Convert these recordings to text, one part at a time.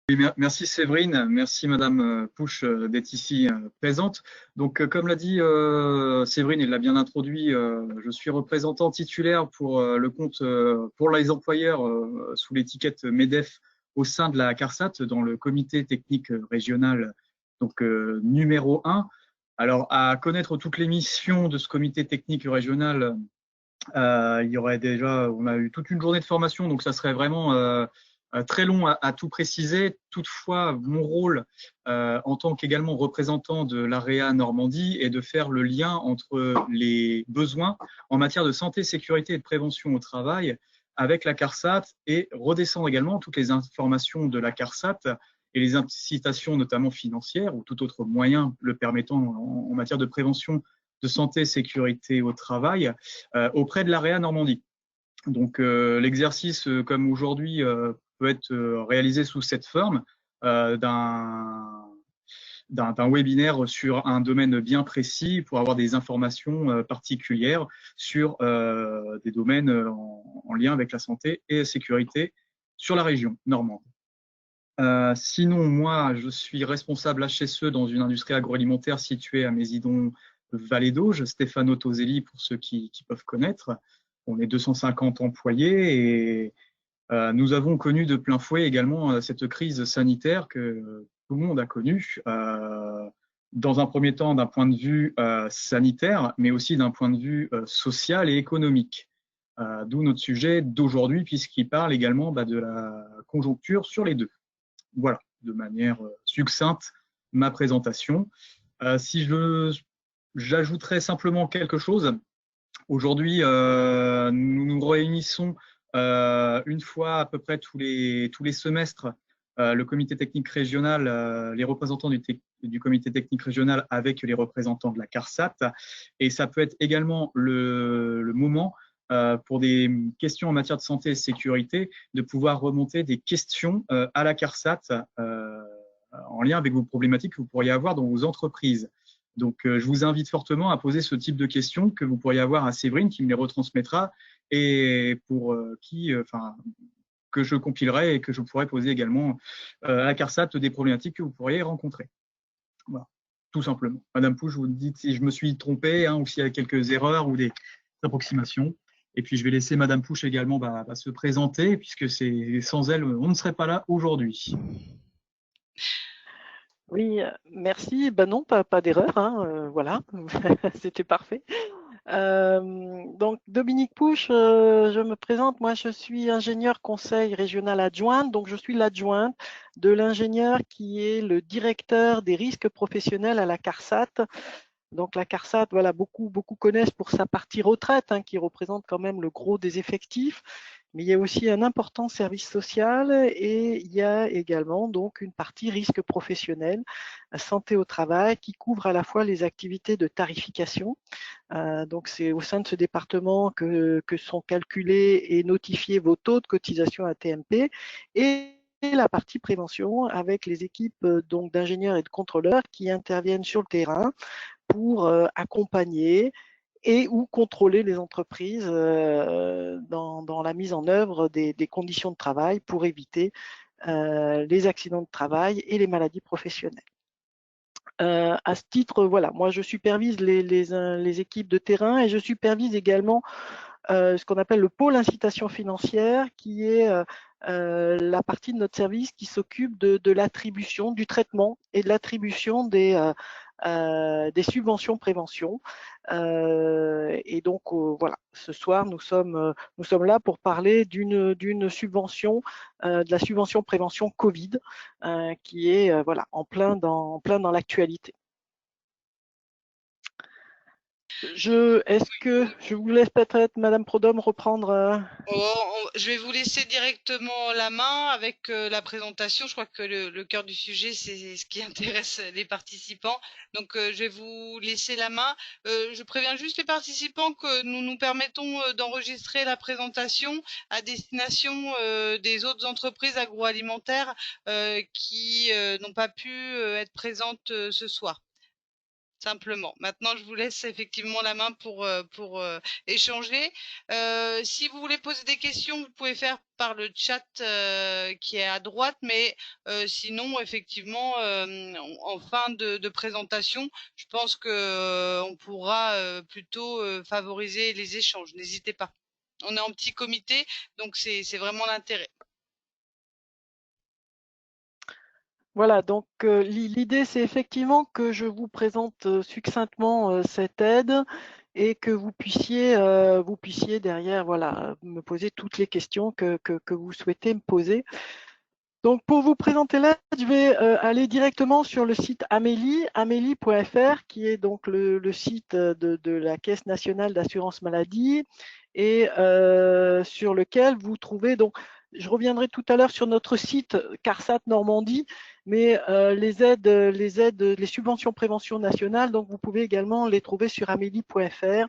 Oui, merci Séverine, merci Madame Pouche d'être ici présente. Donc, comme l'a dit Séverine, elle l'a bien introduit, je suis représentant titulaire pour le compte pour les employeurs sous l'étiquette MEDEF au sein de la CARSAT dans le comité technique régional donc numéro 1. Alors, à connaître toutes les missions de ce comité technique régional, il y aurait déjà, on a eu toute une journée de formation, donc ça serait vraiment très long à tout préciser. Toutefois, mon rôle en tant qu'également représentant de l'AREA Normandie est de faire le lien entre les besoins en matière de santé, sécurité et de prévention au travail avec la CARSAT et redescendre également toutes les informations de la CARSAT et les incitations notamment financières ou tout autre moyen le permettant en matière de prévention de santé, sécurité au travail auprès de l'AREA Normandie. Donc l'exercice, comme aujourd'hui, peut être réalisé sous cette forme d'un webinaire sur un domaine bien précis pour avoir des informations particulières sur des domaines en lien avec la santé et la sécurité sur la région normande. Sinon, moi, je suis responsable HSE dans une industrie agroalimentaire située à Mésidon, Vallée d'Auge, Stefano Toselli pour ceux qui peuvent connaître. On est 250 employés et nous avons connu de plein fouet également cette crise sanitaire que tout le monde a connue, dans un premier temps d'un point de vue sanitaire, mais aussi d'un point de vue social et économique. D'où notre sujet d'aujourd'hui, puisqu'il parle également de la conjoncture sur les deux. Voilà, de manière succincte, ma présentation. Si j'ajouterais simplement quelque chose, aujourd'hui, nous nous réunissons une fois à peu près tous les semestres, le comité technique régional, les représentants du comité technique régional avec les représentants de la CARSAT. Et ça peut être également le moment pour des questions en matière de santé et de sécurité, de pouvoir remonter des questions à la CARSAT en lien avec vos problématiques que vous pourriez avoir dans vos entreprises. Donc, je vous invite fortement à poser ce type de questions que vous pourriez avoir à Séverine, qui me les retransmettra et pour que je compilerai et que je pourrai poser également à la CARSAT des problématiques que vous pourriez rencontrer. Voilà, tout simplement. Madame Pouche, vous dites si je me suis trompé ou s'il y a quelques erreurs ou des approximations. Et puis, je vais laisser Madame Pouche également se présenter, puisque sans elle, on ne serait pas là aujourd'hui. Oui, merci. Ben non, pas d'erreur, voilà, c'était parfait. Donc Dominique Pouche, je me présente. Moi, je suis ingénieur conseil régional adjointe. Donc, je suis l'adjointe de l'ingénieur qui est le directeur des risques professionnels à la CARSAT. Donc la CARSAT, voilà, beaucoup connaissent pour sa partie retraite, qui représente quand même le gros des effectifs. Mais il y a aussi un important service social et il y a également donc une partie risque professionnel, santé au travail, qui couvre à la fois les activités de tarification. Donc c'est au sein de ce département que sont calculés et notifiés vos taux de cotisation à TMP et la partie prévention avec les équipes donc d'ingénieurs et de contrôleurs qui interviennent sur le terrain pour accompagner et ou contrôler les entreprises dans la mise en œuvre des conditions de travail pour éviter les accidents de travail et les maladies professionnelles. À ce titre, voilà, moi je supervise les équipes de terrain et je supervise également ce qu'on appelle le pôle incitation financière, qui est la partie de notre service qui s'occupe de l'attribution, du traitement et de l'attribution des subventions prévention. Et donc voilà, ce soir nous sommes là pour parler d'une subvention, de la subvention prévention Covid, qui est voilà en plein dans l'actualité. Est-ce que je vous laisse peut-être, Madame Prodhomme, reprendre Je vais vous laisser directement la main avec la présentation. Je crois que le cœur du sujet, c'est ce qui intéresse les participants. Donc, je vais vous laisser la main. Je préviens juste les participants que nous nous permettons d'enregistrer la présentation à destination des autres entreprises agroalimentaires qui n'ont pas pu être présentes ce soir. simplement. Maintenant, je vous laisse effectivement la main pour échanger. Si vous voulez poser des questions, vous pouvez faire par le chat qui est à droite, mais sinon, effectivement, en fin de présentation, je pense que on pourra plutôt favoriser les échanges. N'hésitez pas. On est en petit comité, donc c'est vraiment l'intérêt. Voilà, donc l'idée, c'est effectivement que je vous présente succinctement cette aide et que vous puissiez derrière, voilà, me poser toutes les questions que vous souhaitez me poser. Donc, pour vous présenter l'aide, je vais aller directement sur le site amélie.fr, qui est donc le site de la Caisse nationale d'assurance maladie et sur lequel vous trouvez donc. Je reviendrai tout à l'heure sur notre site CARSAT Normandie, mais les subventions prévention nationale, donc vous pouvez également les trouver sur amélie.fr.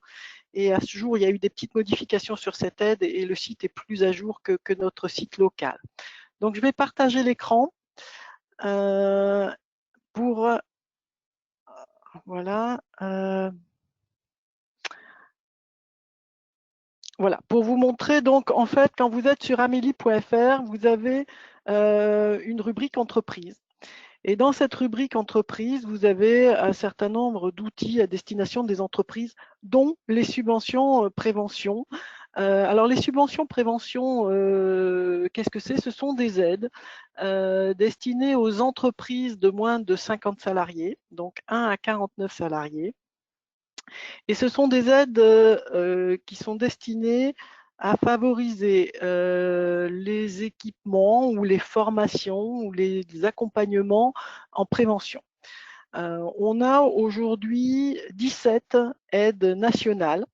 Et à ce jour, il y a eu des petites modifications sur cette aide et le site est plus à jour que notre site local. Donc, je vais partager l'écran pour voilà. Voilà, pour vous montrer, donc, en fait, quand vous êtes sur amélie.fr, vous avez une rubrique entreprise. Et dans cette rubrique entreprise, vous avez un certain nombre d'outils à destination des entreprises, dont les subventions prévention. Alors, les subventions prévention, qu'est-ce que c'est? Ce sont des aides destinées aux entreprises de moins de 50 salariés, donc 1 à 49 salariés. Et ce sont des aides qui sont destinées à favoriser les équipements ou les formations ou les accompagnements en prévention. On a aujourd'hui 17 aides nationales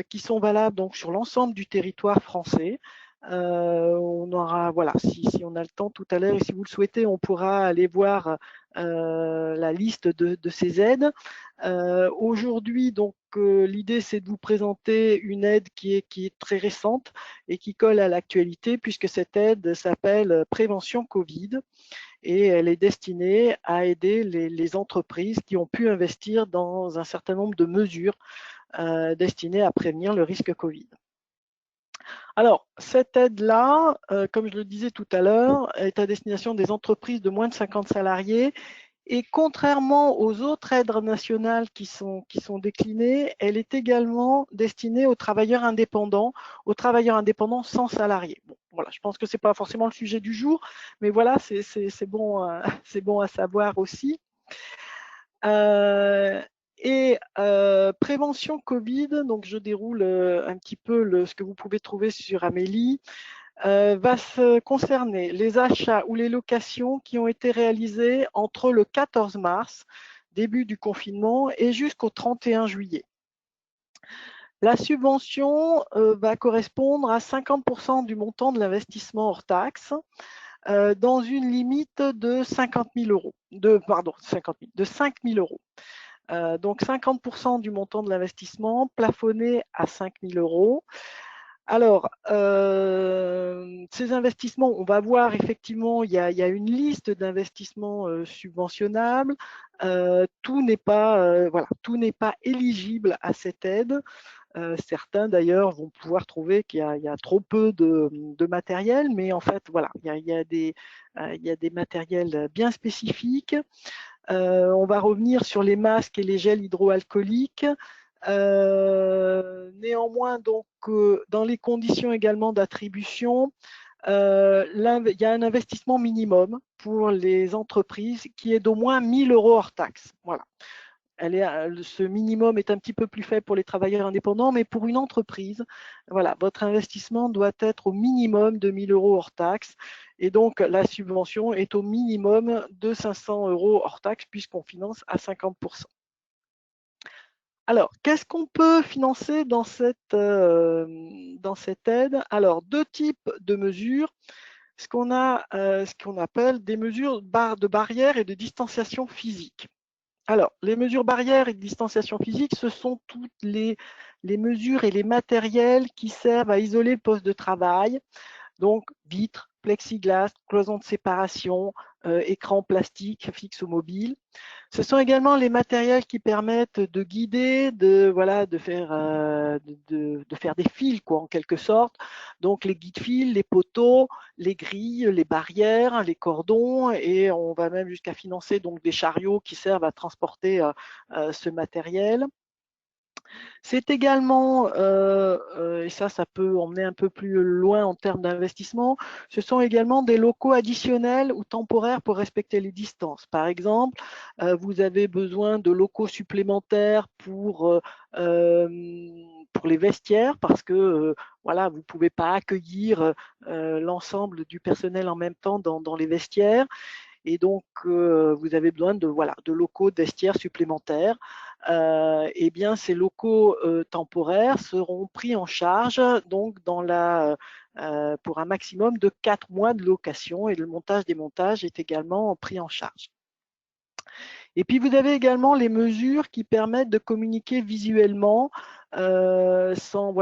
qui sont valables donc sur l'ensemble du territoire français. On aura, voilà, si on a le temps tout à l'heure et si vous le souhaitez, on pourra aller voir la liste de ces aides. Aujourd'hui, donc, l'idée, c'est de vous présenter une aide qui est très récente et qui colle à l'actualité, puisque cette aide s'appelle Prévention Covid et elle est destinée à aider les entreprises qui ont pu investir dans un certain nombre de mesures destinées à prévenir le risque Covid. Alors, cette aide-là, comme je le disais tout à l'heure, est à destination des entreprises de moins de 50 salariés. Et contrairement aux autres aides nationales qui sont déclinées, elle est également destinée aux travailleurs indépendants sans salariés. Bon, voilà, je pense que ce n'est pas forcément le sujet du jour, mais voilà, c'est bon, c'est bon à savoir aussi. Prévention Covid, donc je déroule un petit peu ce que vous pouvez trouver sur Amélie. Va se concerner les achats ou les locations qui ont été réalisés entre le 14 mars, début du confinement, et jusqu'au 31 juillet. La subvention va correspondre à 50% du montant de l'investissement hors taxe dans une limite de 50 000 euros, de 5 000 euros. Donc 50% du montant de l'investissement plafonné à 5 000 euros. Alors, ces investissements, on va voir effectivement, il y a une liste d'investissements subventionnables. Tout n'est pas, voilà, tout n'est pas éligible à cette aide. Certains d'ailleurs vont pouvoir trouver qu'il y a trop peu de matériel, mais en fait, voilà, il y a des matériels bien spécifiques. On va revenir sur les masques et les gels hydroalcooliques. Néanmoins, donc, dans les conditions également d'attribution, il y a un investissement minimum pour les entreprises qui est d'au moins 1 000 euros hors taxe. Voilà. Ce minimum est un petit peu plus faible pour les travailleurs indépendants, mais pour une entreprise, voilà, votre investissement doit être au minimum de 1 000 euros hors taxe. Et donc, la subvention est au minimum de 500 euros hors taxe puisqu'on finance à 50%. Alors, qu'est-ce qu'on peut financer dans cette aide? Alors, deux types de mesures. Ce qu'on appelle des mesures de barrière et de distanciation physique. Alors, les mesures barrières et de distanciation physique, ce sont toutes les mesures et les matériels qui servent à isoler le poste de travail. Donc, vitres, plexiglas, cloisons de séparation, écran plastique fixe ou mobile. Ce sont également les matériels qui permettent de guider, de faire des fils, quoi, en quelque sorte. Donc les guides-fils, les poteaux, les grilles, les barrières, les cordons, et on va même jusqu'à financer donc des chariots qui servent à transporter ce matériel. C'est également, et ça peut emmener un peu plus loin en termes d'investissement, ce sont également des locaux additionnels ou temporaires pour respecter les distances. Par exemple, vous avez besoin de locaux supplémentaires pour les vestiaires parce que voilà, vous ne pouvez pas accueillir l'ensemble du personnel en même temps dans les vestiaires. Et donc, vous avez besoin de locaux de vestiaires supplémentaires. Eh bien, ces locaux temporaires seront pris en charge donc pour un maximum de 4 mois de location, et le montage-démontage est également pris en charge. Et puis, vous avez également les mesures qui permettent de communiquer visuellement sans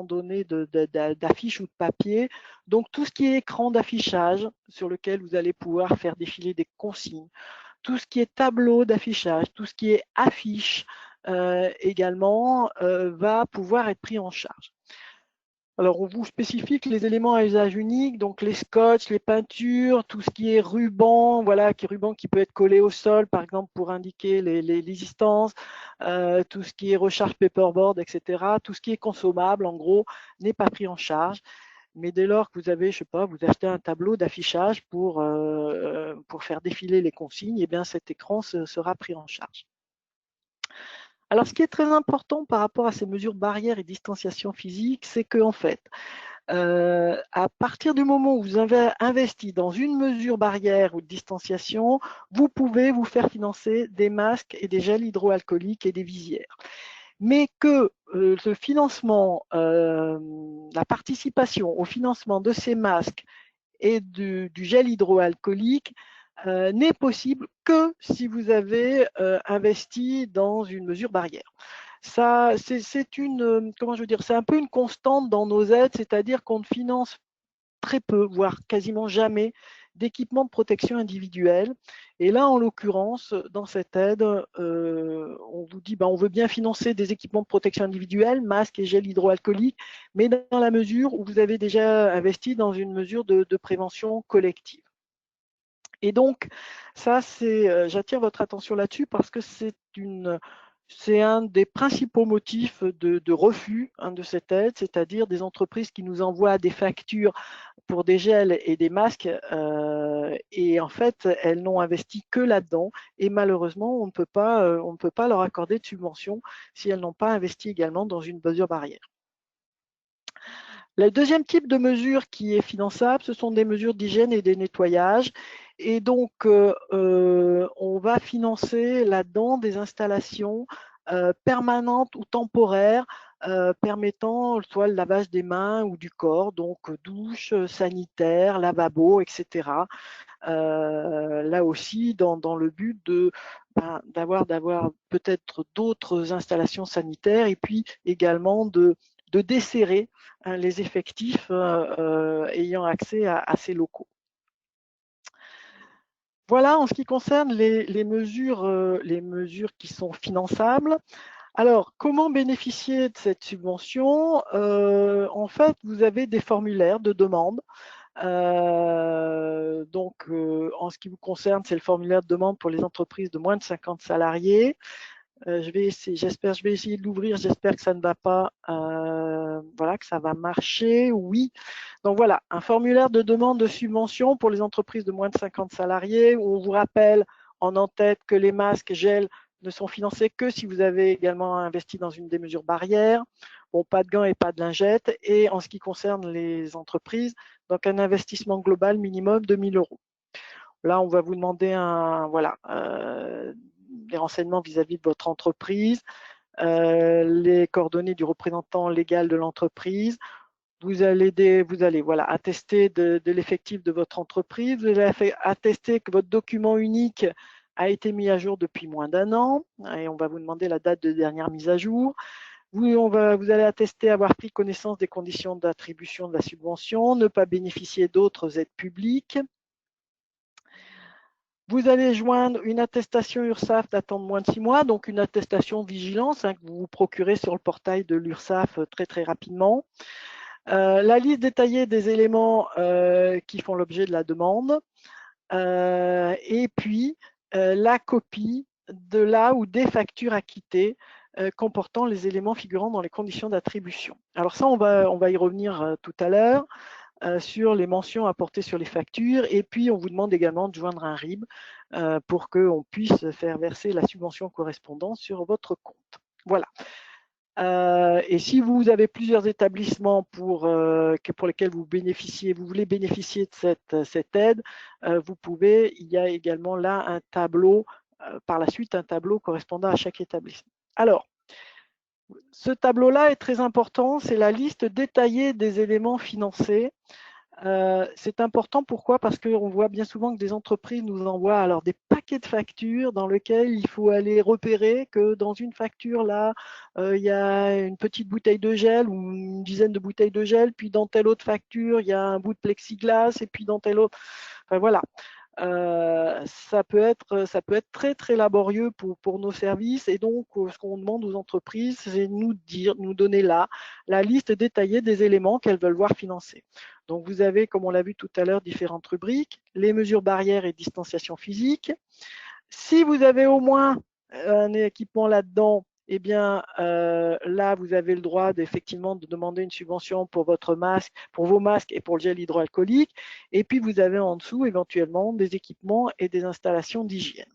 donner d'affiches ou de papier. Donc, tout ce qui est écran d'affichage sur lequel vous allez pouvoir faire défiler des consignes, tout ce qui est tableau d'affichage, tout ce qui est affiche également va pouvoir être pris en charge. Alors, on vous spécifie que les éléments à usage unique, donc les scotch, les peintures, tout ce qui est ruban, ruban qui peut être collé au sol, par exemple, pour indiquer les distances, tout ce qui est recharge paperboard, etc. Tout ce qui est consommable, en gros, n'est pas pris en charge. Mais dès lors que vous avez, je sais pas, vous achetez un tableau d'affichage pour faire défiler les consignes, eh bien cet écran sera pris en charge. Alors, ce qui est très important par rapport à ces mesures barrières et distanciation physique, c'est qu'en fait, à partir du moment où vous avez investi dans une mesure barrière ou de distanciation, vous pouvez vous faire financer des masques et des gels hydroalcooliques et des visières. Mais que le financement, la participation au financement de ces masques et du gel hydroalcoolique n'est possible que si vous avez investi dans une mesure barrière. Ça, c'est un peu une constante dans nos aides, c'est-à-dire qu'on finance très peu, voire quasiment jamais, d'équipements de protection individuelle. Et là, en l'occurrence, dans cette aide, on vous dit, on veut bien financer des équipements de protection individuelle, masques et gel hydroalcoolique, mais dans la mesure où vous avez déjà investi dans une mesure de prévention collective. Et donc, ça, j'attire votre attention là-dessus parce que c'est un des principaux motifs de refus de cette aide, c'est-à-dire des entreprises qui nous envoient des factures pour des gels et des masques et en fait, elles n'ont investi que là-dedans et malheureusement, on ne peut pas leur accorder de subvention si elles n'ont pas investi également dans une mesure barrière. Le deuxième type de mesure qui est finançable, ce sont des mesures d'hygiène et de nettoyage. Et donc, on va financer là-dedans des installations permanentes ou temporaires permettant soit le lavage des mains ou du corps, donc douche, sanitaire, lavabo, etc. Là aussi, dans le but d'avoir peut-être d'autres installations sanitaires et puis également de desserrer les effectifs ayant accès à ces locaux. Voilà en ce qui concerne les mesures qui sont finançables. Alors, comment bénéficier de cette subvention? En fait, vous avez des formulaires de demande. Donc, en ce qui vous concerne, c'est le formulaire de demande pour les entreprises de moins de 50 salariés. Je vais essayer de l'ouvrir, j'espère que ça ne va pas, voilà, que ça va marcher, oui. Donc voilà, un formulaire de demande de subvention pour les entreprises de moins de 50 salariés, où on vous rappelle en en-tête que les masques, gels ne sont financés que si vous avez également investi dans une des mesures barrières. Bon, pas de gants et pas de lingettes. Et en ce qui concerne les entreprises, donc un investissement global minimum de 1 000 €. Là, on va vous demander des renseignements vis-à-vis de votre entreprise, les coordonnées du représentant légal de l'entreprise. Vous allez attester de l'effectif de votre entreprise. Vous allez attester que votre document unique a été mis à jour depuis moins d'1 an et on va vous demander la date de dernière mise à jour. Vous allez attester avoir pris connaissance des conditions d'attribution de la subvention, ne pas bénéficier d'autres aides publiques. Vous allez joindre une attestation URSSAF datant de moins de 6 mois, donc une attestation de vigilance que vous vous procurez sur le portail de l'URSSAF très rapidement. La liste détaillée des éléments qui font l'objet de la demande. Et puis, la copie de la ou des factures acquittées comportant les éléments figurant dans les conditions d'attribution. Alors ça, on va y revenir tout à l'heure. Sur les mentions apportées sur les factures, et puis on vous demande également de joindre un RIB pour qu'on puisse faire verser la subvention correspondante sur votre compte. Voilà. Et si vous avez plusieurs établissements pour lesquels vous voulez bénéficier de cette aide, il y a également là un tableau, par la suite un tableau correspondant à chaque établissement. Alors, ce tableau-là est très important, c'est la liste détaillée des éléments financés. C'est important, pourquoi? Parce qu'on voit bien souvent que des entreprises nous envoient alors des paquets de factures dans lesquels il faut aller repérer que dans une facture, là, il y a une petite bouteille de gel ou une dizaine de bouteilles de gel, puis dans telle autre facture, il y a un bout de plexiglas, et puis dans telle autre… Enfin, voilà. Ça peut être très laborieux pour nos services, et donc ce qu'on demande aux entreprises, c'est de nous donner là la liste détaillée des éléments qu'elles veulent voir financer. Donc vous avez, comme on l'a vu tout à l'heure, différentes rubriques, les mesures barrières et distanciation physique. Si vous avez au moins un équipement là-dedans, eh bien là vous avez le droit effectivement de demander une subvention pour votre masque, pour vos masques et pour le gel hydroalcoolique. Et puis vous avez en dessous éventuellement des équipements et des installations d'hygiène.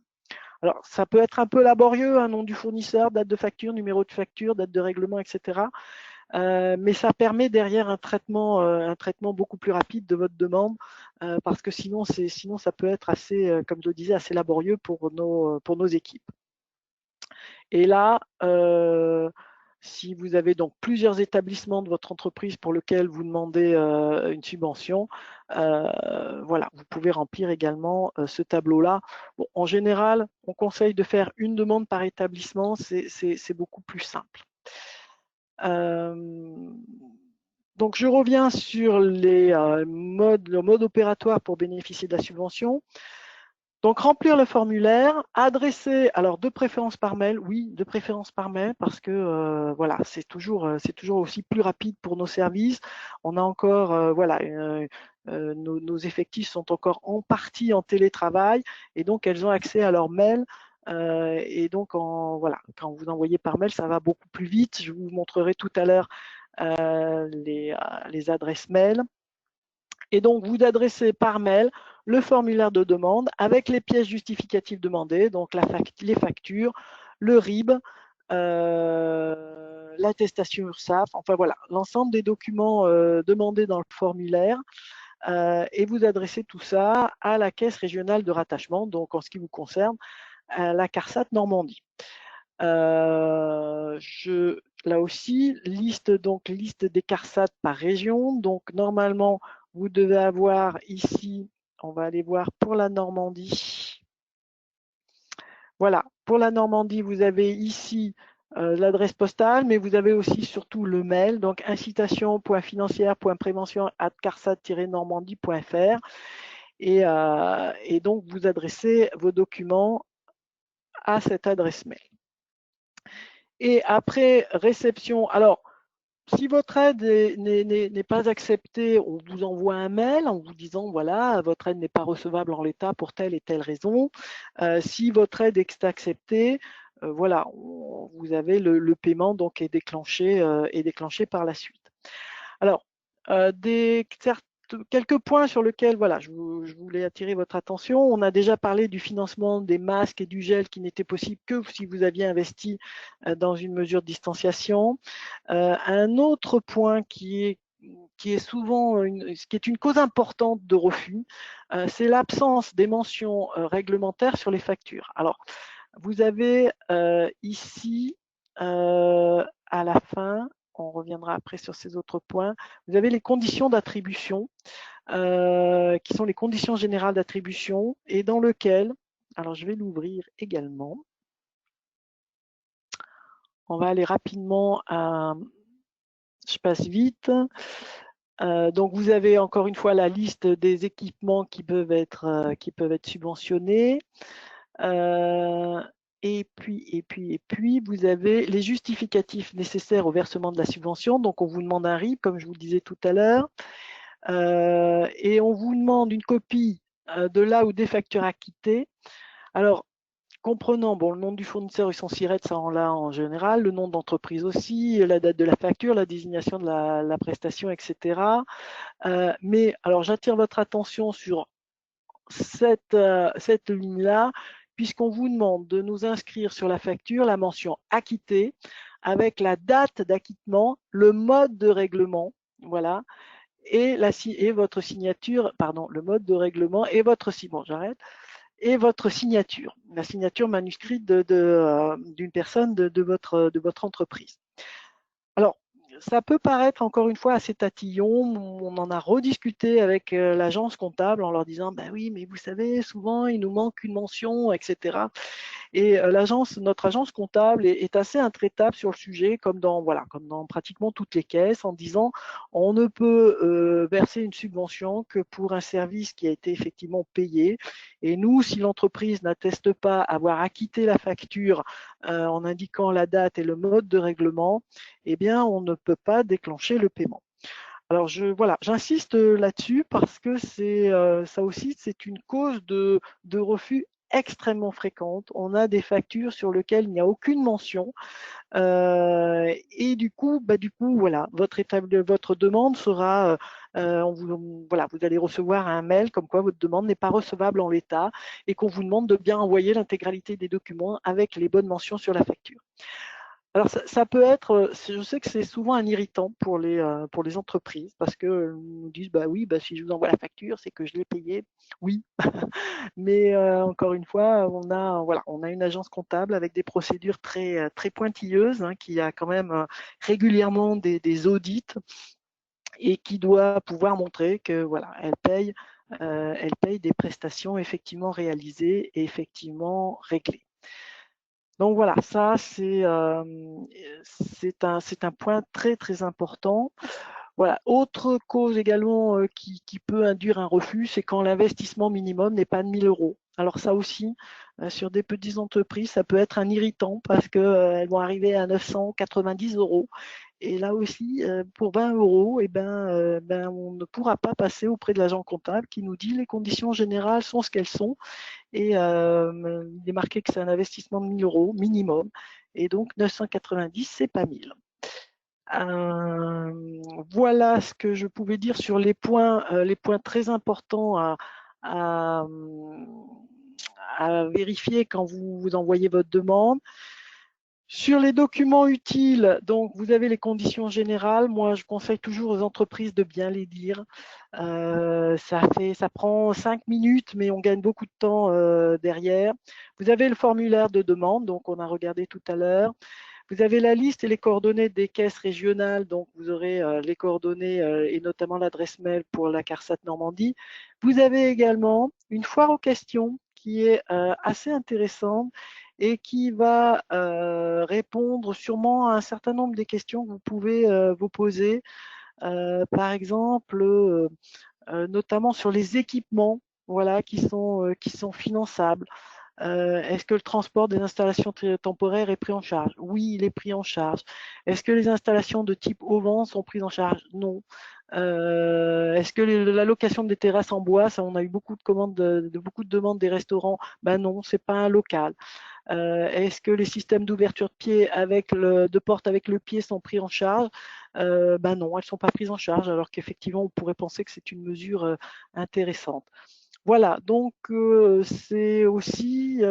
Alors ça peut être un peu laborieux, un nom du fournisseur, date de facture, numéro de facture, date de règlement, etc. Mais ça permet derrière un traitement beaucoup plus rapide de votre demande, parce que sinon ça peut être assez, comme je le disais, assez laborieux pour nos équipes. Et là, si vous avez donc plusieurs établissements de votre entreprise pour lesquels vous demandez une subvention, voilà, vous pouvez remplir également ce tableau-là. Bon, en général, on conseille de faire une demande par établissement, c'est beaucoup plus simple. Donc, je reviens sur le mode opératoire pour bénéficier de la subvention. Donc, remplir le formulaire, adresser, alors de préférence par mail, oui, de préférence par mail, parce que voilà, c'est toujours aussi plus rapide pour nos services. On a encore, voilà, nos effectifs sont encore en partie en télétravail, et donc elles ont accès à leur mail. Et donc, voilà, quand vous envoyez par mail, ça va beaucoup plus vite. Je vous montrerai tout à l'heure les adresses mail. Et donc, vous adressez par mail le formulaire de demande avec les pièces justificatives demandées, donc les factures, le RIB, l'attestation URSSAF, enfin voilà, l'ensemble des documents demandés dans le formulaire. Et vous adressez tout ça à la caisse régionale de rattachement, donc en ce qui vous concerne, à la CARSAT Normandie. Là aussi, liste des CARSAT par région. Donc normalement, vous devez avoir ici, on va aller voir pour la Normandie. Voilà, pour la Normandie, vous avez ici l'adresse postale, mais vous avez aussi surtout le mail, donc incitation.financière.prévention@carsat-normandie.fr, et donc vous adressez vos documents à cette adresse mail. Et après réception, alors si votre aide n'est pas acceptée, on vous envoie un mail en vous disant voilà, votre aide n'est pas recevable en l'état pour telle et telle raison. Si votre aide est acceptée, voilà, vous avez le paiement donc est déclenché par la suite. Alors, quelques points sur lesquels voilà, je voulais attirer votre attention. On a déjà parlé du financement des masques et du gel qui n'était possible que si vous aviez investi dans une mesure de distanciation. Un autre point qui est souvent une cause importante de refus, c'est l'absence des mentions réglementaires sur les factures. Alors, vous avez ici, à la fin, on reviendra après sur ces autres points, vous avez les conditions d'attribution, qui sont les conditions générales d'attribution, et dans lequel, alors je vais l'ouvrir également, on va aller rapidement à… Je passe vite. Donc, vous avez encore une fois la liste des équipements qui peuvent être subventionnés. Et puis, vous avez les justificatifs nécessaires au versement de la subvention. Donc, on vous demande un RIB, comme je vous le disais tout à l'heure. Et on vous demande une copie de là ou des factures acquittées. Alors, comprenant le nom du fournisseur et son SIRET, ça on l'a en général, le nom d'entreprise aussi, la date de la facture, la désignation de la prestation, etc. Mais alors, j'attire votre attention sur cette ligne-là, puisqu'on vous demande de nous inscrire sur la facture la mention acquitté avec la date d'acquittement, le mode de règlement, voilà, et votre signature, pardon, le mode de règlement et votre et votre signature, la signature manuscrite d'une personne de votre entreprise. Alors, ça peut paraître encore une fois assez tatillon. On en a rediscuté avec l'agence comptable en leur disant, ben oui, mais vous savez, souvent il nous manque une mention, etc. Et notre agence comptable est assez intraitable sur le sujet, comme dans pratiquement toutes les caisses, en disant on ne peut verser une subvention que pour un service qui a été effectivement payé. Et nous, si l'entreprise n'atteste pas avoir acquitté la facture en indiquant la date et le mode de règlement, eh bien, on ne peut pas déclencher le paiement. Alors j'insiste là-dessus parce que ça aussi, c'est une cause de refus extrêmement fréquente. On a des factures sur lesquelles il n'y a aucune mention et du coup, voilà, votre demande sera, vous allez recevoir un mail comme quoi votre demande n'est pas recevable en l'état et qu'on vous demande de bien envoyer l'intégralité des documents avec les bonnes mentions sur la facture. Alors, ça peut être, je sais que c'est souvent un irritant pour les entreprises parce que nous disent, bah oui, si je vous envoie la facture, c'est que je l'ai payé. Oui, mais encore une fois, on a une agence comptable avec des procédures très, très pointilleuses qui a quand même régulièrement des audits et qui doit pouvoir montrer que voilà, elle paye des prestations effectivement réalisées et effectivement réglées. Donc voilà, ça c'est un point très très important. Voilà. Autre cause également qui peut induire un refus, c'est quand l'investissement minimum n'est pas de 1 000 €. Alors ça aussi, sur des petites entreprises, ça peut être un irritant parce qu'elles vont arriver à 990 €. Et là aussi, pour 20 €, on ne pourra pas passer auprès de l'agent comptable qui nous dit les conditions générales sont ce qu'elles sont. Et il est marqué que c'est un investissement de 1 000 € minimum. Et donc 990, c'est pas 1 000. Voilà ce que je pouvais dire sur les points très importants à vérifier quand vous envoyez votre demande. Sur les documents utiles, donc vous avez les conditions générales. Moi, je conseille toujours aux entreprises de bien les lire. Ça prend 5 minutes, mais on gagne beaucoup de temps derrière. Vous avez le formulaire de demande, donc on a regardé tout à l'heure. Vous avez la liste et les coordonnées des caisses régionales, donc vous aurez les coordonnées et notamment l'adresse mail pour la CARSAT Normandie. Vous avez également une foire aux questions qui est assez intéressante et qui va répondre sûrement à un certain nombre des questions que vous pouvez vous poser. Par exemple, notamment sur les équipements qui sont finançables. Est-ce que le transport des installations temporaires est pris en charge? Oui, il est pris en charge. Est-ce que les installations de type auvent sont prises en charge? Non. Est-ce que la location des terrasses en bois, ça, on a eu beaucoup de beaucoup de demandes des restaurants? Ben non, c'est pas un local. Est-ce que les systèmes d'ouverture de pied de porte avec le pied sont pris en charge? Ben non, elles ne sont pas prises en charge, alors qu'effectivement, on pourrait penser que c'est une mesure intéressante. Voilà, donc c'est aussi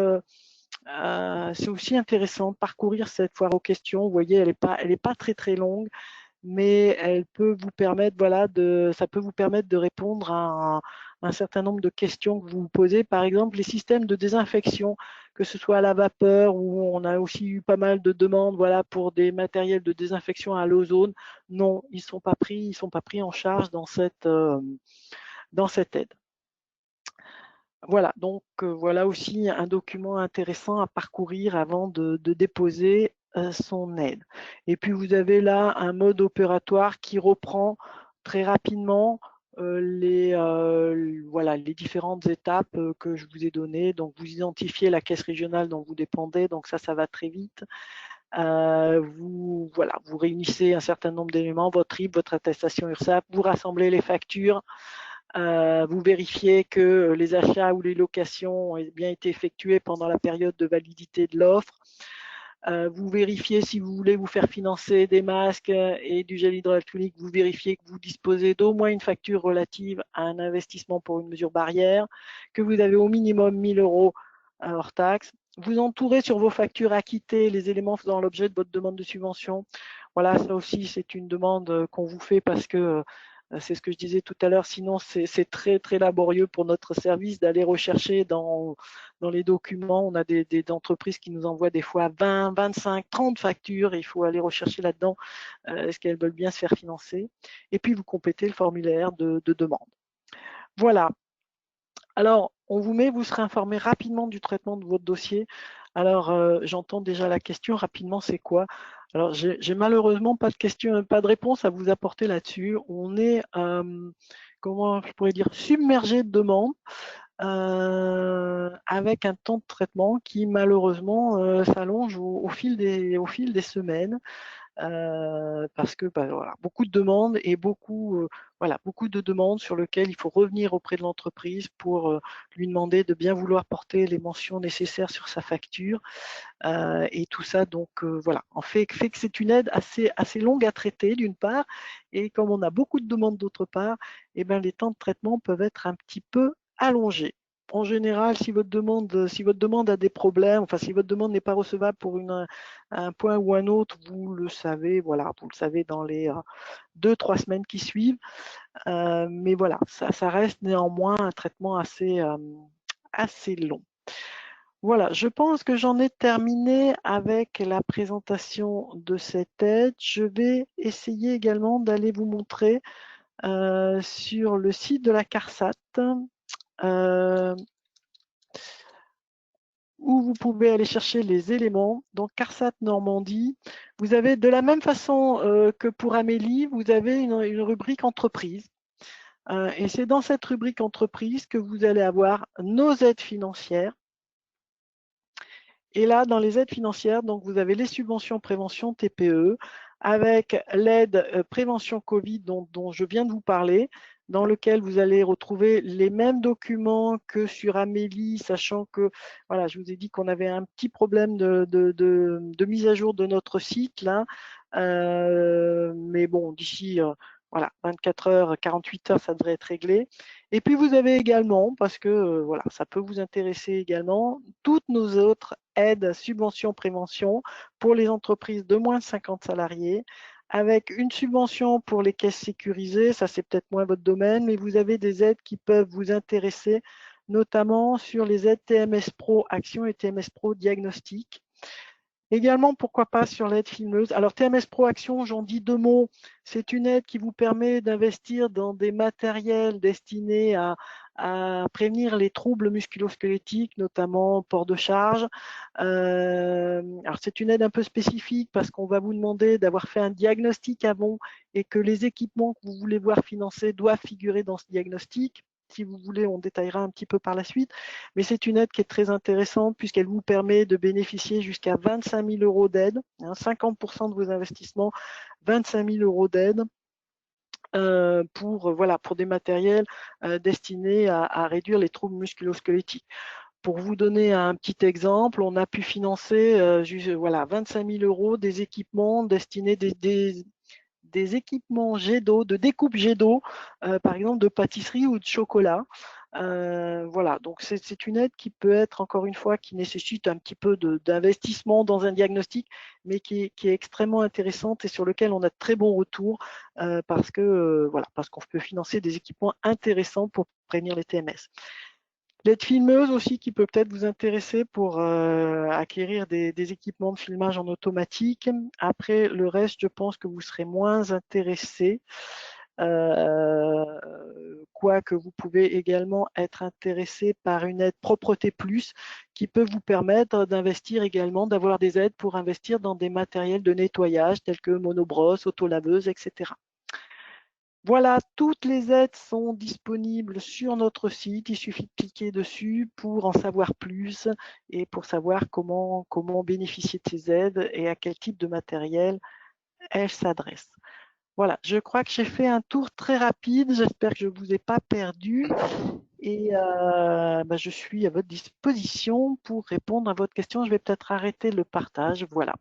intéressant de parcourir cette foire aux questions. Vous voyez, elle est pas très très longue, mais elle peut vous permettre, ça peut vous permettre de répondre à un certain nombre de questions que vous vous posez. Par exemple, les systèmes de désinfection, que ce soit à la vapeur, ou on a aussi eu pas mal de demandes, pour des matériels de désinfection à l'ozone. Non, ils sont pas pris en charge dans cette aide. Voilà, donc voilà aussi un document intéressant à parcourir avant de déposer son aide. Et puis vous avez là un mode opératoire qui reprend très rapidement voilà, les différentes étapes que je vous ai données. Donc vous identifiez la caisse régionale dont vous dépendez, donc ça va très vite. Vous réunissez un certain nombre d'éléments, votre RIB, votre attestation URSSAF, vous rassemblez les factures, vous vérifiez que les achats ou les locations ont bien été effectués pendant la période de validité de l'offre. Vous vérifiez si vous voulez vous faire financer des masques et du gel hydroalcoolique, vous vérifiez que vous disposez d'au moins une facture relative à un investissement pour une mesure barrière, que vous avez au minimum 1 000 € hors taxe. Vous entourez sur vos factures acquittées les éléments faisant l'objet de votre demande de subvention. Voilà, ça aussi, c'est une demande qu'on vous fait parce que c'est ce que je disais tout à l'heure, sinon c'est très très laborieux pour notre service d'aller rechercher dans les documents. On a des entreprises qui nous envoient des fois 20, 25, 30 factures et il faut aller rechercher là-dedans est-ce qu'elles veulent bien se faire financer. Et puis vous complétez le formulaire de demande. Voilà. Alors, vous serez informé rapidement du traitement de votre dossier. Alors, j'entends déjà la question, rapidement, c'est quoi? Alors, j'ai malheureusement pas de question, pas de réponse à vous apporter là-dessus. On est, comment je pourrais dire, submergé de demandes avec un temps de traitement qui malheureusement s'allonge au fil des semaines. Parce que voilà, beaucoup de demandes et beaucoup de demandes sur lesquelles il faut revenir auprès de l'entreprise pour lui demander de bien vouloir porter les mentions nécessaires sur sa facture et tout ça. Donc voilà, en fait que c'est une aide assez longue à traiter d'une part, et comme on a beaucoup de demandes d'autre part, et ben les temps de traitement peuvent être un petit peu allongés. En général, si votre demande a des problèmes, enfin si votre demande n'est pas recevable pour un point ou un autre, vous le savez, voilà, vous le savez dans les 2-3 semaines qui suivent. Mais voilà, ça reste néanmoins un traitement assez long. Voilà, je pense que j'en ai terminé avec la présentation de cette aide. Je vais essayer également d'aller vous montrer sur le site de la CARSAT où vous pouvez aller chercher les éléments. Donc CARSAT Normandie, vous avez de la même façon que pour Amélie, vous avez une rubrique entreprise. Et c'est dans cette rubrique entreprise que vous allez avoir nos aides financières. Et là, dans les aides financières, donc vous avez les subventions prévention TPE avec l'aide prévention Covid dont je viens de vous parler, dans lequel vous allez retrouver les mêmes documents que sur Amélie, sachant que voilà, je vous ai dit qu'on avait un petit problème de mise à jour de notre site là, mais bon, d'ici voilà, 24 heures, 48 heures, ça devrait être réglé. Et puis vous avez également, parce que voilà, ça peut vous intéresser également, toutes nos autres aides, subventions, prévention pour les entreprises de moins de 50 salariés, avec une subvention pour les caisses sécurisées, ça c'est peut-être moins votre domaine, mais vous avez des aides qui peuvent vous intéresser, notamment sur les aides TMS Pro Action et TMS Pro Diagnostic. Également, pourquoi pas sur l'aide filmeuse. Alors TMS Pro Action, j'en dis 2 mots. C'est une aide qui vous permet d'investir dans des matériels destinés à prévenir les troubles musculo-squelettiques, notamment port de charge. Alors c'est une aide un peu spécifique parce qu'on va vous demander d'avoir fait un diagnostic avant et que les équipements que vous voulez voir financer doivent figurer dans ce diagnostic. Si vous voulez, on détaillera un petit peu par la suite. Mais c'est une aide qui est très intéressante puisqu'elle vous permet de bénéficier jusqu'à 25 000 € d'aide, 50% de vos investissements, 25 000 € d'aide pour des matériels destinés à réduire les troubles musculo-squelettiques. Pour vous donner un petit exemple, on a pu financer 25 000 € des équipements destinés des équipements jet d'eau, de découpe jet d'eau, par exemple de pâtisserie ou de chocolat. Voilà, donc c'est une aide qui peut être, encore une fois, qui nécessite un petit peu d'investissement dans un diagnostic, mais qui est extrêmement intéressante et sur lequel on a de très bons retours parce qu'on peut financer des équipements intéressants pour prévenir les TMS. L'aide filmeuse aussi qui peut peut-être vous intéresser pour acquérir des équipements de filmage en automatique. Après, le reste, je pense que vous serez moins intéressé. Quoique vous pouvez également être intéressé par une aide Propreté Plus qui peut vous permettre d'investir également, d'avoir des aides pour investir dans des matériels de nettoyage tels que monobrosse, autolaveuse, etc. Voilà, toutes les aides sont disponibles sur notre site. Il suffit de cliquer dessus pour en savoir plus et pour savoir comment bénéficier de ces aides et à quel type de matériel elles s'adressent. Voilà, je crois que j'ai fait un tour très rapide. J'espère que je ne vous ai pas perdu. Et je suis à votre disposition pour répondre à votre question. Je vais peut-être arrêter le partage. Voilà.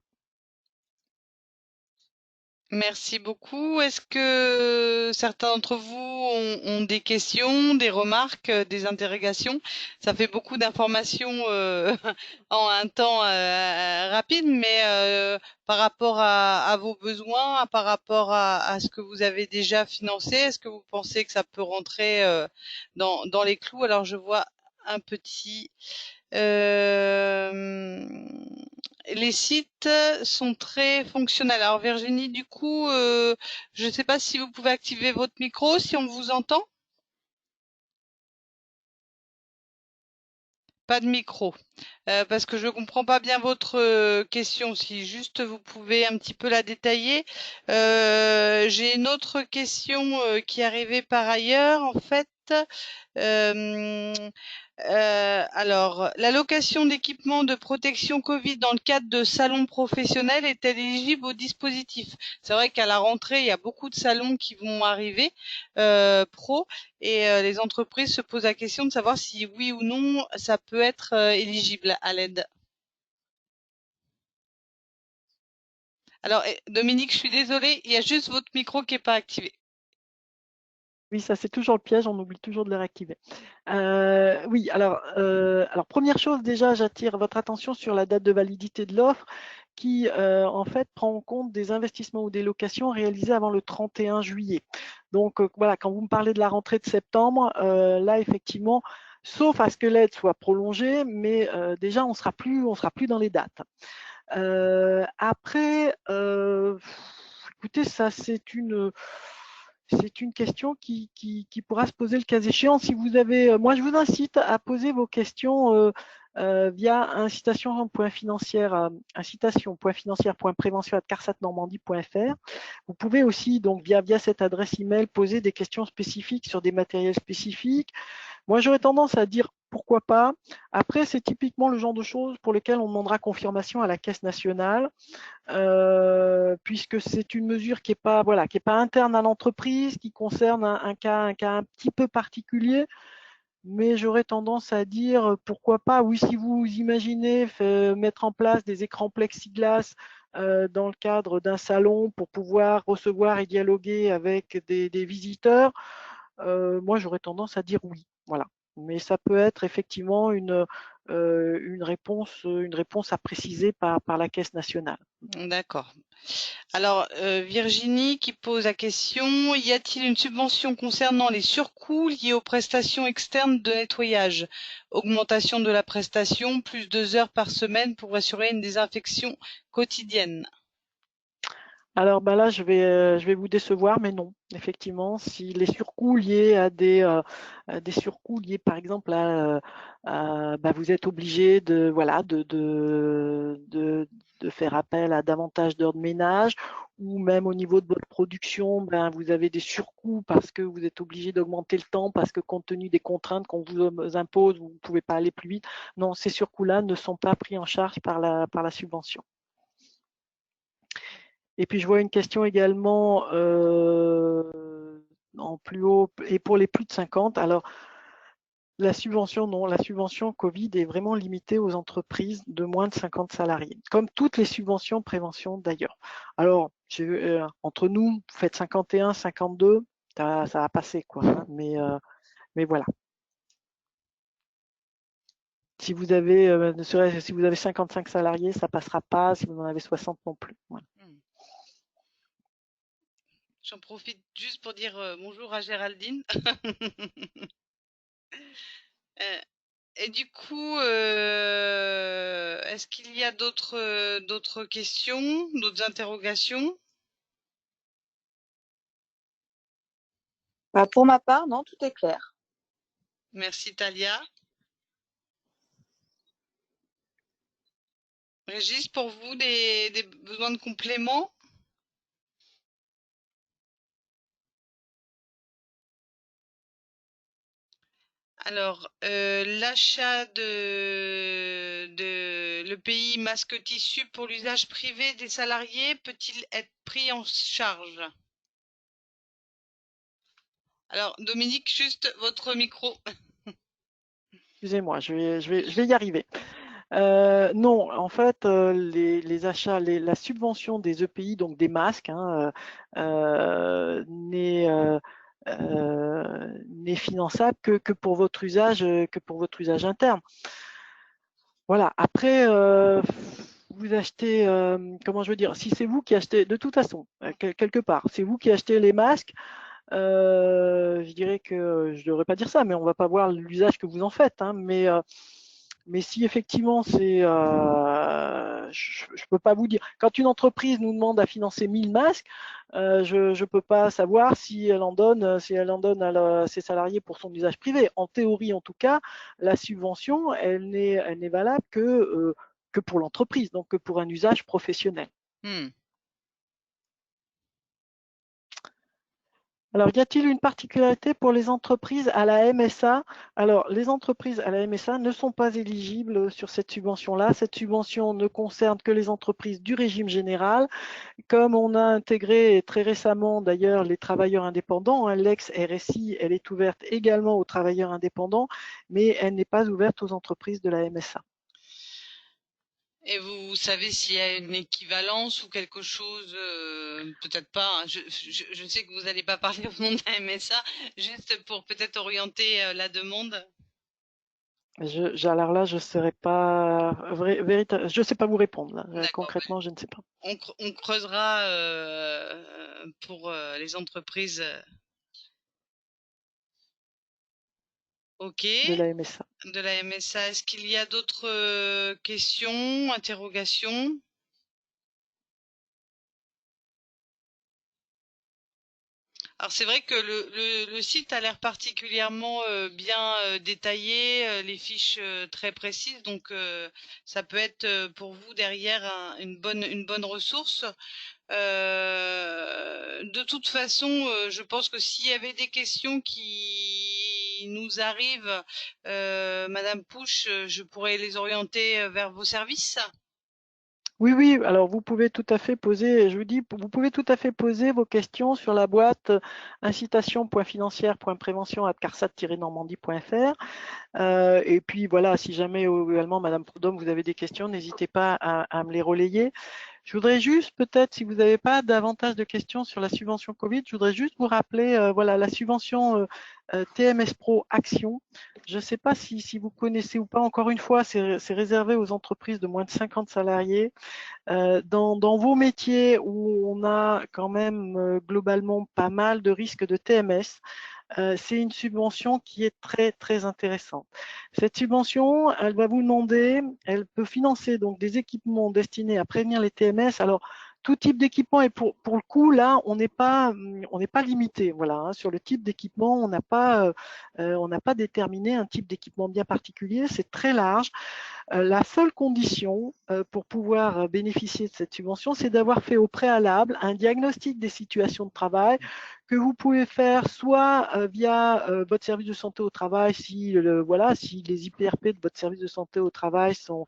Merci beaucoup. Est-ce que certains d'entre vous ont des questions, des remarques, des interrogations? Ça fait beaucoup d'informations en un temps rapide, mais par rapport à vos besoins, par rapport à ce que vous avez déjà financé, est-ce que vous pensez que ça peut rentrer dans les clous? Alors je vois un petit les sites sont très fonctionnels. Alors Virginie, du coup, je ne sais pas si vous pouvez activer votre micro, si on vous entend. Pas de micro, parce que je comprends pas bien votre question. Si juste vous pouvez un petit peu la détailler. J'ai une autre question qui est arrivée par ailleurs, en fait. Alors, l'allocation d'équipements de protection Covid dans le cadre de salons professionnels est-elle éligible au dispositif? C'est vrai qu'à la rentrée, il y a beaucoup de salons qui vont arriver pro et les entreprises se posent la question de savoir si oui ou non ça peut être éligible à l'aide. Alors, Dominique, je suis désolée, il y a juste votre micro qui n'est pas activé. Oui, ça c'est toujours le piège, on oublie toujours de le réactiver. Oui, alors première chose déjà, j'attire votre attention sur la date de validité de l'offre qui en fait prend en compte des investissements ou des locations réalisés avant le 31 juillet. Donc voilà, quand vous me parlez de la rentrée de septembre, là effectivement, sauf à ce que l'aide soit prolongée, mais déjà on sera plus dans les dates. Après, écoutez, ça c'est une question qui pourra se poser le cas échéant. Si vous avez, moi, je vous incite à poser vos questions via incitation.financière.prévention@carsatnormandie.fr. Vous pouvez aussi, donc, via cette adresse email, poser des questions spécifiques sur des matériels spécifiques. Moi, j'aurais tendance à dire pourquoi pas. Après, c'est typiquement le genre de choses pour lesquelles on demandera confirmation à la Caisse nationale, puisque c'est une mesure qui n'est pas, voilà, qui est pas interne à l'entreprise, qui concerne un cas un petit peu particulier. Mais j'aurais tendance à dire pourquoi pas. Oui, si vous imaginez mettre en place des écrans plexiglas dans le cadre d'un salon pour pouvoir recevoir et dialoguer avec des visiteurs, moi j'aurais tendance à dire oui. Voilà. Mais ça peut être effectivement une réponse à préciser par la Caisse nationale. D'accord. Alors, Virginie qui pose la question, y a-t-il une subvention concernant les surcoûts liés aux prestations externes de nettoyage? Augmentation de la prestation, plus 2 heures par semaine pour assurer une désinfection quotidienne. Alors là, je vais vous décevoir, mais non. Effectivement, si les surcoûts liés à des surcoûts liés, par exemple, vous êtes obligé de faire appel à davantage d'heures de ménage, ou même au niveau de votre production, vous avez des surcoûts parce que vous êtes obligé d'augmenter le temps parce que compte tenu des contraintes qu'on vous impose, vous ne pouvez pas aller plus vite. Non, ces surcoûts-là ne sont pas pris en charge par la subvention. Et puis, je vois une question également en plus haut et pour les plus de 50. Alors, la subvention, non. La subvention Covid est vraiment limitée aux entreprises de moins de 50 salariés, comme toutes les subventions prévention d'ailleurs. Alors, entre nous, vous faites 51, 52, ça va passer, quoi. Hein, mais voilà. Si vous avez, si vous avez 55 salariés, ça passera pas. Si vous en avez 60 non plus. Voilà. J'en profite juste pour dire bonjour à Géraldine. Et du coup, est-ce qu'il y a d'autres questions, d'autres interrogations? Pour ma part, non, tout est clair. Merci Talia. Régis, pour vous, des besoins de complément? Alors, l'achat de l'EPI masque tissu pour l'usage privé des salariés peut-il être pris en charge? Alors, Dominique, juste votre micro. Excusez-moi, je vais y arriver. Non, en fait, les achats, la subvention des EPI, donc des masques, hein, n'est finançable que pour votre usage, interne. Voilà. Après, vous achetez, comment je veux dire, si c'est vous qui achetez, de toute façon, quelque part, c'est vous qui achetez les masques. Je dirais que je ne devrais pas dire ça, mais on ne va pas voir l'usage que vous en faites. Hein, mais si effectivement c'est, je ne peux pas vous dire. Quand une entreprise nous demande à financer 1000 masques, je ne peux pas savoir si elle en donne, à ses salariés pour son usage privé. En théorie, en tout cas, la subvention, elle n'est valable que pour l'entreprise, donc que pour un usage professionnel. Alors, y a-t-il une particularité pour les entreprises à la MSA? Alors, les entreprises à la MSA ne sont pas éligibles sur cette subvention-là. Cette subvention ne concerne que les entreprises du régime général. Comme on a intégré très récemment d'ailleurs les travailleurs indépendants, hein, l'ex-RSI, elle est ouverte également aux travailleurs indépendants, mais elle n'est pas ouverte aux entreprises de la MSA. Et vous savez s'il y a une équivalence ou quelque chose, peut-être pas, hein, je sais que vous n'allez pas parler au nom de la MSA, juste pour peut-être orienter la demande. Alors là, je ne saurais pas je sais pas vous répondre. Là. Concrètement, je ne sais pas. On creusera pour les entreprises. Ok. De la MSA. De la MSA. Est-ce qu'il y a d'autres questions, interrogations? Alors c'est vrai que le site a l'air particulièrement bien détaillé, les fiches très précises, donc ça peut être pour vous derrière une bonne ressource. De toute façon, je pense que s'il y avait des questions qui nous arrivent, Madame Pouche, je pourrais les orienter vers vos services. Oui, alors vous pouvez tout à fait poser, je vous dis, vous pouvez tout à fait poser vos questions sur la boîte incitation.financière.prévention@carsat-normandie.fr. Et puis voilà, si jamais également, Madame Prudhomme, vous avez des questions, n'hésitez pas à me les relayer. Je voudrais juste, peut-être, si vous n'avez pas davantage de questions sur la subvention Covid, je voudrais juste vous rappeler, voilà, la subvention TMS Pro Action. Je ne sais pas si vous connaissez ou pas, encore une fois, c'est réservé aux entreprises de moins de 50 salariés. Dans vos métiers où on a quand même globalement pas mal de risques de TMS, c'est une subvention qui est très très intéressante. Cette subvention, elle va vous demander, elle peut financer donc des équipements destinés à prévenir les TMS. Alors tout type d'équipement, et pour le coup là, on n'est pas limité. Voilà, hein, sur le type d'équipement, on n'a pas déterminé un type d'équipement bien particulier. C'est très large. La seule condition pour pouvoir bénéficier de cette subvention, c'est d'avoir fait au préalable un diagnostic des situations de travail que vous pouvez faire soit via votre service de santé au travail, si les IPRP de votre service de santé au travail sont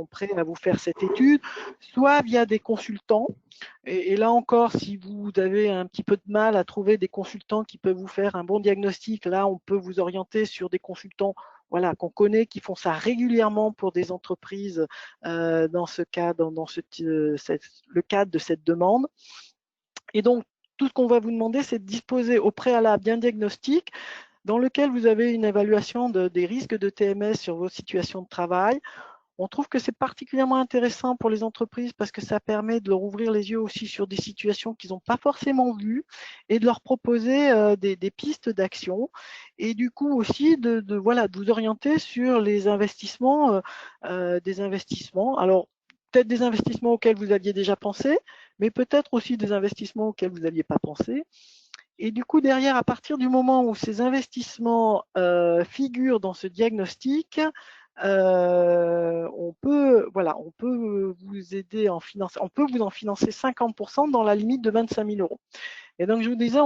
prêts à vous faire cette étude, soit via des consultants. Et là encore, si vous avez un petit peu de mal à trouver des consultants qui peuvent vous faire un bon diagnostic, là, on peut vous orienter sur des consultants qu'on connaît, qui font ça régulièrement pour des entreprises dans le cadre de cette demande. Et donc, tout ce qu'on va vous demander, c'est de disposer au préalable d'un diagnostic dans lequel vous avez une évaluation des risques de TMS sur vos situations de travail. On trouve que c'est particulièrement intéressant pour les entreprises parce que ça permet de leur ouvrir les yeux aussi sur des situations qu'ils n'ont pas forcément vues et de leur proposer des pistes d'action et du coup aussi de vous orienter sur les investissements, Alors, peut-être des investissements auxquels vous aviez déjà pensé, mais peut-être aussi des investissements auxquels vous n'aviez pas pensé. Et du coup, derrière, à partir du moment où ces investissements figurent dans ce diagnostic, on peut vous aider en financer, on peut vous en financer 50% dans la limite de 25 000 euros. Et donc, je vous disais,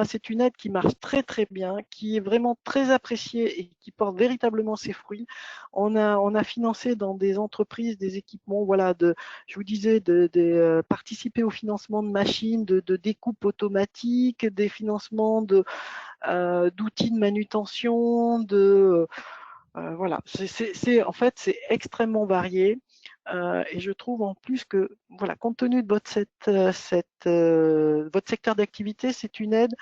c'est une aide qui marche très, très bien, qui est vraiment très appréciée et qui porte véritablement ses fruits. On a financé dans des entreprises des équipements, voilà, je vous disais, de participer au financement de machines, de découpe automatique, des financements d'outils de manutention, voilà. En fait, c'est extrêmement varié. Et je trouve en plus que, voilà, compte tenu de votre secteur d'activité, c'est une aide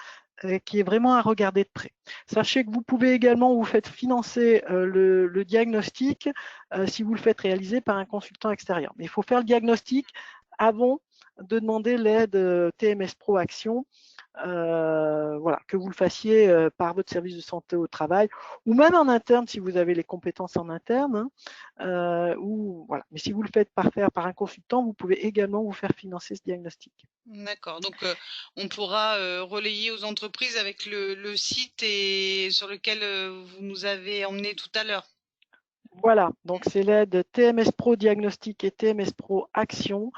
qui est vraiment à regarder de près. Sachez que vous pouvez également vous faire financer le diagnostic si vous le faites réaliser par un consultant extérieur. Mais il faut faire le diagnostic avant de demander l'aide TMS Pro Action. Voilà, que vous le fassiez par votre service de santé au travail ou même en interne si vous avez les compétences en interne. Voilà. Mais si vous le faites faire par un consultant, vous pouvez également vous faire financer ce diagnostic. D'accord. Donc, on pourra relayer aux entreprises avec le site et sur lequel vous nous avez emmené tout à l'heure. Voilà. Donc, c'est l'aide TMS Pro Diagnostic et TMS Pro Action.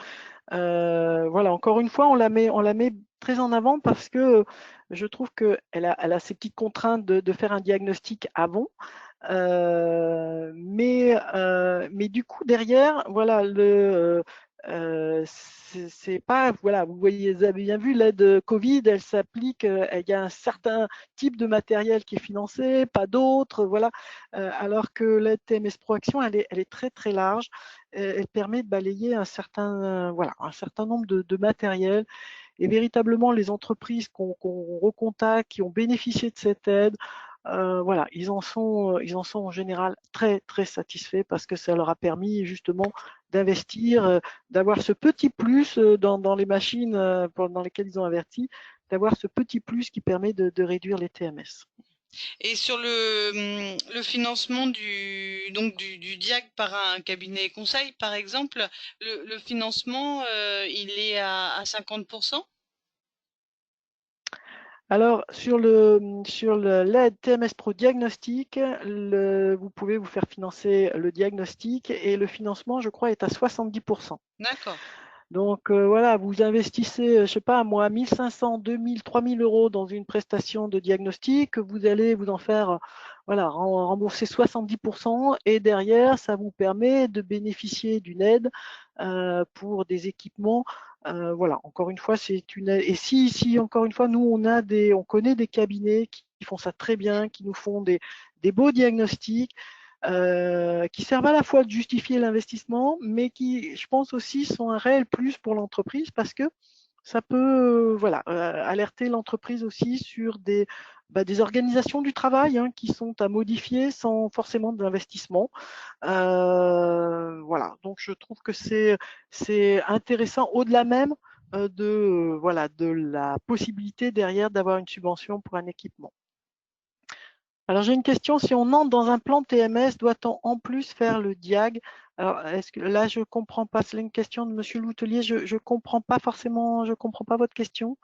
Voilà, encore une fois, on la met très en avant parce que je trouve qu'elle a ces petites contraintes de faire un diagnostic avant. Mais du coup, derrière, voilà, c'est pas, voilà, vous voyez, vous avez bien vu, l'aide Covid, elle s'applique, il y a un certain type de matériel qui est financé, pas d'autres, voilà, alors que l'aide TMS Pro Action, elle est très très large, elle permet de balayer un certain nombre de matériel. Et véritablement, les entreprises qu'on recontacte, qui ont bénéficié de cette aide, voilà, ils en sont en général très très satisfaits parce que ça leur a permis justement d'investir, d'avoir ce petit plus dans les machines dans lesquelles ils ont investi, d'avoir ce petit plus qui permet de réduire les TMS. Et sur le financement du diag par un cabinet conseil, par exemple, le financement, il est à 50%? Alors, sur l'aide TMS Pro Diagnostic, vous pouvez vous faire financer le diagnostic et le financement, je crois, est à 70%. D'accord. Donc, voilà, vous investissez, je sais pas, moi, 1500, 2000, 3000 euros dans une prestation de diagnostic, vous allez vous en faire, voilà, rembourser 70% et derrière, ça vous permet de bénéficier d'une aide pour des équipements. Voilà, encore une fois, c'est une aide. Et si encore une fois, nous, on connaît des cabinets qui font ça très bien, qui nous font des beaux diagnostics, qui servent à la fois de justifier l'investissement, mais qui, je pense aussi, sont un réel plus pour l'entreprise parce que ça peut alerter l'entreprise aussi sur des organisations du travail qui sont à modifier sans forcément d'investissement. Voilà, donc je trouve que c'est intéressant au-delà même de la possibilité derrière d'avoir une subvention pour un équipement. Alors j'ai une question, si on entre dans un plan TMS, doit-on en plus faire le diag? Alors est-ce que là je comprends pas, c'est une question de Monsieur Loutelier, je comprends pas forcément, je comprends pas votre question.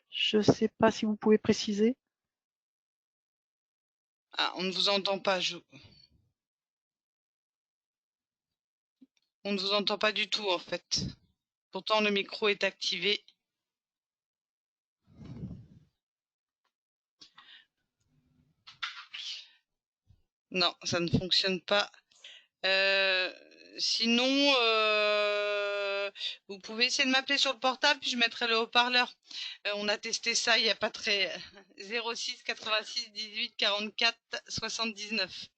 Je sais pas si vous pouvez préciser. Ah, on ne vous entend pas, on ne vous entend pas du tout en fait. Pourtant le micro est activé. Non, ça ne fonctionne pas. Sinon, vous pouvez essayer de m'appeler sur le portable, puis je mettrai le haut-parleur. On a testé ça il n'y a pas très... 06 86 18 44 79.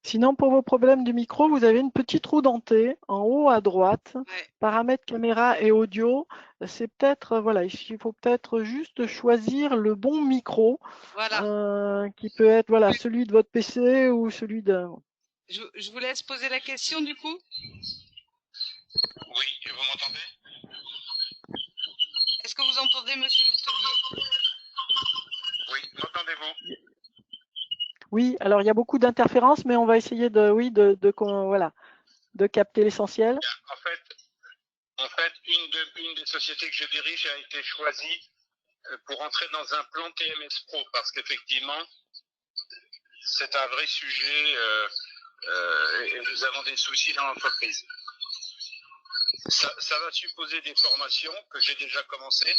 Sinon, pour vos problèmes du micro, vous avez une petite roue dentée en haut à droite, Ouais. paramètres caméra et audio. C'est peut-être, voilà, il faut peut-être juste choisir le bon micro, Voilà. qui peut être voilà, celui de votre PC ou celui de... Je vous laisse poser la question du coup. Oui, vous m'entendez? Est-ce que vous entendez Monsieur Loutelier? Oui, m'entendez-vous? Oui, alors il y a beaucoup d'interférences, mais on va essayer de capter l'essentiel. En fait, une des sociétés que je dirige a été choisie pour entrer dans un plan TMS Pro parce qu'effectivement, c'est un vrai sujet et nous avons des soucis dans l'entreprise. Ça va supposer des formations que j'ai déjà commencées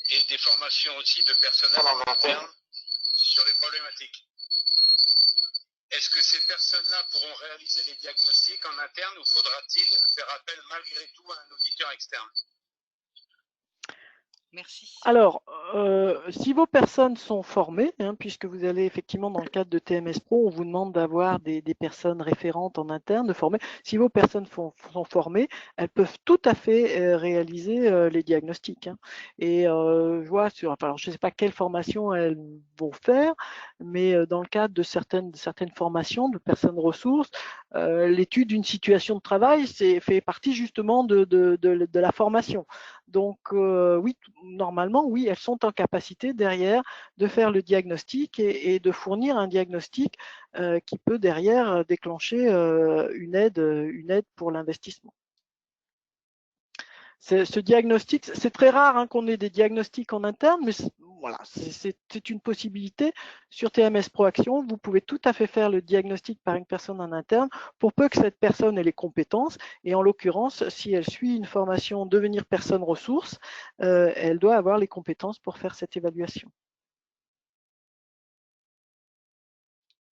et des formations aussi de personnel en interne sur les problématiques. Est-ce que ces personnes-là pourront réaliser les diagnostics en interne ou faudra-t-il faire appel malgré tout à un auditeur externe? Merci. Alors, si vos personnes sont formées, hein, puisque vous allez effectivement dans le cadre de TMS Pro, on vous demande d'avoir des personnes référentes en interne, de former. Si vos personnes sont formées, elles peuvent tout à fait réaliser les diagnostics. Hein. Et je vois alors je ne sais pas quelle formation elles vont faire, mais dans le cadre de certaines formations de personnes ressources, l'étude d'une situation de travail fait partie justement de la formation. Donc oui, normalement, oui, elles sont en capacité derrière de faire le diagnostic et de fournir un diagnostic qui peut derrière déclencher une aide pour l'investissement. Ce diagnostic, c'est très rare hein, qu'on ait des diagnostics en interne, mais voilà, c'est une possibilité. Sur TMS Proaction, vous pouvez tout à fait faire le diagnostic par une personne en interne, pour peu que cette personne ait les compétences. Et en l'occurrence, si elle suit une formation devenir personne ressource, elle doit avoir les compétences pour faire cette évaluation.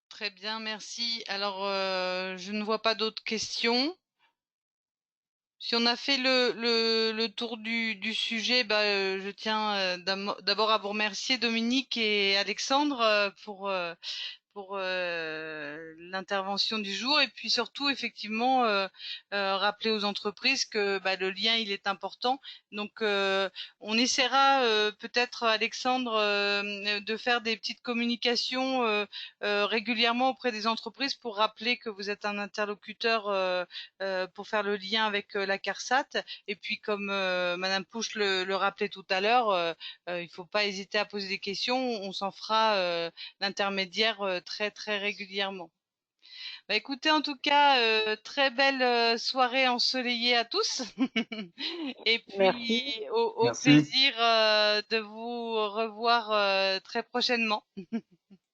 Très bien, merci. Alors, je ne vois pas d'autres questions. Si on a fait le tour du sujet, je tiens d'abord à vous remercier Dominique et Alexandre pour l'intervention du jour et puis surtout effectivement rappeler aux entreprises que le lien il est important. Donc on essaiera peut-être Alexandre de faire des petites communications régulièrement auprès des entreprises pour rappeler que vous êtes un interlocuteur pour faire le lien avec la CARSAT. Et puis comme Madame Pouche le rappelait tout à l'heure, il ne faut pas hésiter à poser des questions, on s'en fera l'intermédiaire très très régulièrement. Écoutez, en tout cas, très belle soirée ensoleillée à tous. Et Merci. puis au Merci. plaisir de vous revoir très prochainement.